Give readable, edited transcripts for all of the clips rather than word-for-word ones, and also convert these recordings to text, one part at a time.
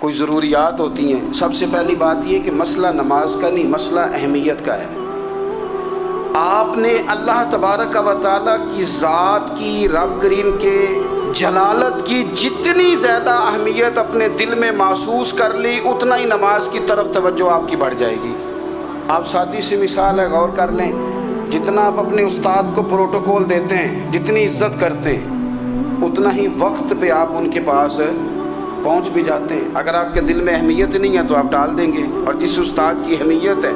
کوئی ضروریات ہوتی ہیں. سب سے پہلی بات یہ کہ مسئلہ نماز کا نہیں، مسئلہ اہمیت کا ہے. آپ نے اللہ تبارک و تعالیٰ کی ذات کی، رب کریم کے جلالت کی جتنی زیادہ اہمیت اپنے دل میں محسوس کر لی، اتنا ہی نماز کی طرف توجہ آپ کی بڑھ جائے گی. آپ سادی سی مثال ہے، غور کر لیں. جتنا آپ اپنے استاد کو پروٹوکول دیتے ہیں، جتنی عزت کرتے ہیں، اتنا ہی وقت پہ آپ ان کے پاس پہنچ بھی جاتے ہیں. اگر آپ کے دل میں اہمیت نہیں ہے تو آپ ٹال دیں گے. اور جس استاد کی اہمیت ہے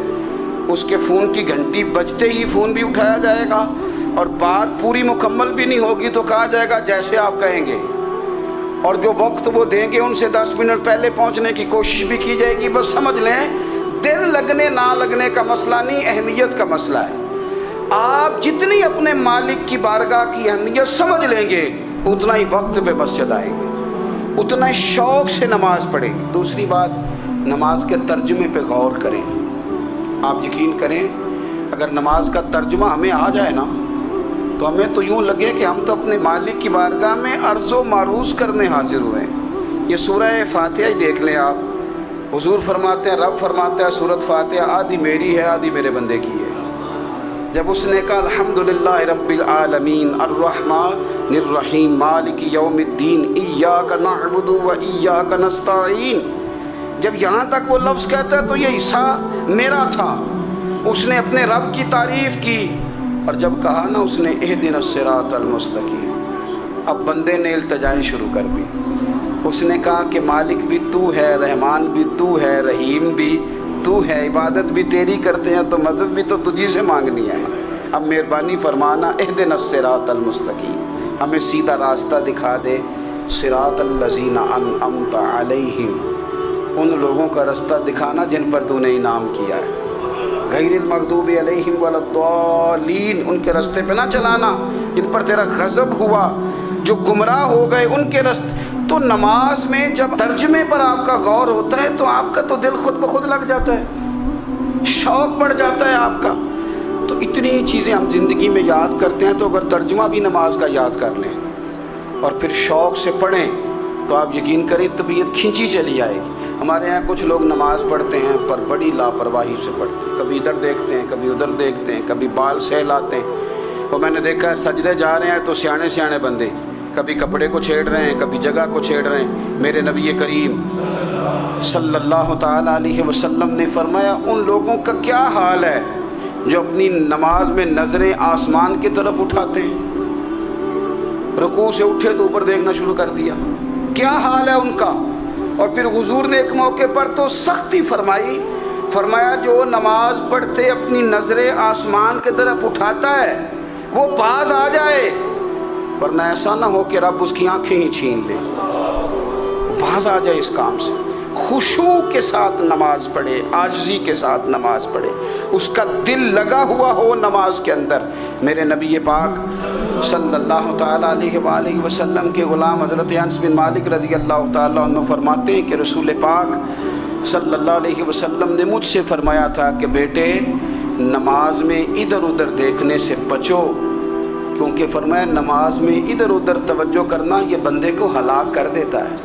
اس کے فون کی گھنٹی بجتے ہی فون بھی اٹھایا جائے گا، اور بات پوری مکمل بھی نہیں ہوگی تو کہا جائے گا جیسے آپ کہیں گے. اور جو وقت وہ دیں گے ان سے 10 منٹ پہلے پہنچنے کی کوشش بھی کی جائے گی. بس سمجھ لیں دل لگنے نہ لگنے کا مسئلہ نہیں، اہمیت کا مسئلہ ہے. آپ جتنی اپنے مالک کی بارگاہ کی اہمیت سمجھ لیں گے، اتنا ہی وقت پہ مسجد آئیں گے، اتنا ہی شوق سے نماز پڑھیں. دوسری بات، نماز کے ترجمے پہ غور کریں. آپ یقین کریں اگر نماز کا ترجمہ ہمیں آ جائے نا تو ہمیں تو یوں لگے کہ ہم تو اپنے مالک کی بارگاہ میں عرض و معروض کرنے حاضر ہوئے ہیں. یہ سورہ فاتحہ ہی دیکھ لیں آپ. حضور فرماتے ہیں، رب فرماتا ہے سورۃ فاتحہ آدھی میری ہے آدھی میرے بندے کی ہے. جب اس نے کہا الحمدللہ رب العالمین الرحمن الرحیم مالک یوم الدین ایاک نعبد و ایاک نستعین، جب یہاں تک وہ لفظ کہتا ہے تو یہ حصہ میرا تھا. اس نے اپنے رب کی تعریف کی، اور جب کہا نا اس نے اہدنا الصراط المستقیم، اب بندے نے التجائیں شروع کر دی. اس نے کہا کہ مالک بھی تو ہے، رحمان بھی تو ہے، رحیم بھی تو ہے، عبادت بھی تیری کرتے ہیں تو مدد بھی تو تجھی سے مانگنی ہے. اب مہربانی فرمانا اہدنا الصراط المستقیم، ہمیں سیدھا راستہ دکھا دے. صراط الذین انعمت علیہم، ان لوگوں کا راستہ دکھانا جن پر تو نے انعام کیا ہے. غیر المغضوب علیہم ولا الضالین، ان کے راستے پہ نہ چلانا جن پر تیرا غضب ہوا، جو گمراہ ہو گئے ان کے راستے. تو نماز میں جب ترجمے پر آپ کا غور ہوتا ہے تو آپ کا تو دل خود بخود لگ جاتا ہے، شوق بڑھ جاتا ہے آپ کا. تو اتنی چیزیں ہم زندگی میں یاد کرتے ہیں، تو اگر ترجمہ بھی نماز کا یاد کر لیں اور پھر شوق سے پڑھیں تو آپ یقین کریں طبیعت کھینچی چلی آئے گی. ہمارے یہاں کچھ لوگ نماز پڑھتے ہیں پر بڑی لاپرواہی سے پڑھتے ہیں، کبھی ادھر دیکھتے ہیں کبھی ادھر دیکھتے ہیں، کبھی بال سہلاتے ہیں. وہ میں نے دیکھا ہے سجدے جا رہے ہیں تو سیانے سیانے بندے کبھی کپڑے کو چھیڑ رہے ہیں کبھی جگہ کو چھیڑ رہے ہیں. میرے نبی کریم صلی اللہ تعالیٰ علیہ وسلم نے فرمایا ان لوگوں کا کیا حال ہے جو اپنی نماز میں نظریں آسمان کی طرف اٹھاتے ہیں. رکوع سے اٹھے تو اوپر دیکھنا شروع کر دیا، کیا حال ہے ان کا. اور پھر حضور نے ایک موقع پر تو سختی فرمائی، فرمایا جو نماز پڑھتے اپنی نظریں آسمان کی طرف اٹھاتا ہے وہ باز آ جائے، ورنہ ایسا نہ ہو کہ رب اس کی آنکھیں ہی چھین لے. باز آ جائے اس کام سے. خشوع کے ساتھ نماز پڑھے، عاجزی کے ساتھ نماز پڑھے، اس کا دل لگا ہوا ہو نماز کے اندر. میرے نبی پاک صلی اللہ تعالیٰ علیہ وآلہ وسلم کے غلام حضرت انس بن مالک رضی اللہ تعالیٰ عنہ فرماتے ہیں کہ رسول پاک صلی اللہ علیہ وسلم نے مجھ سے فرمایا تھا کہ بیٹے نماز میں ادھر ادھر دیکھنے سے بچو، کیونکہ فرمایا نماز میں ادھر ادھر توجہ کرنا یہ بندے کو ہلاک کر دیتا ہے.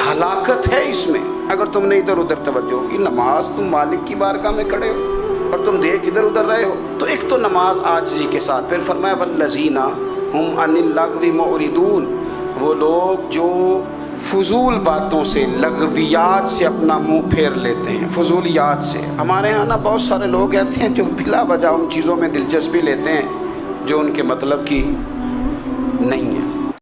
ہلاکت ہے اس میں اگر تم نے ادھر ادھر توجہ ہوگی. نماز تم مالک کی بارگاہ میں کھڑے ہو اور تم دیکھ ادھر ادھر رہے ہو. تو ایک تو نماز عاجزی کے ساتھ. پھر فرمایا والذین ہم عن اللغو معرضون، وہ لوگ جو فضول باتوں سے، لغویات سے اپنا منہ پھیر لیتے ہیں، فضولیات سے. ہمارے ہاں نا بہت سارے لوگ ایسے ہیں جو بلا وجہ ان چیزوں میں دلچسپی لیتے ہیں جو ان کے مطلب کی نہیں ہے.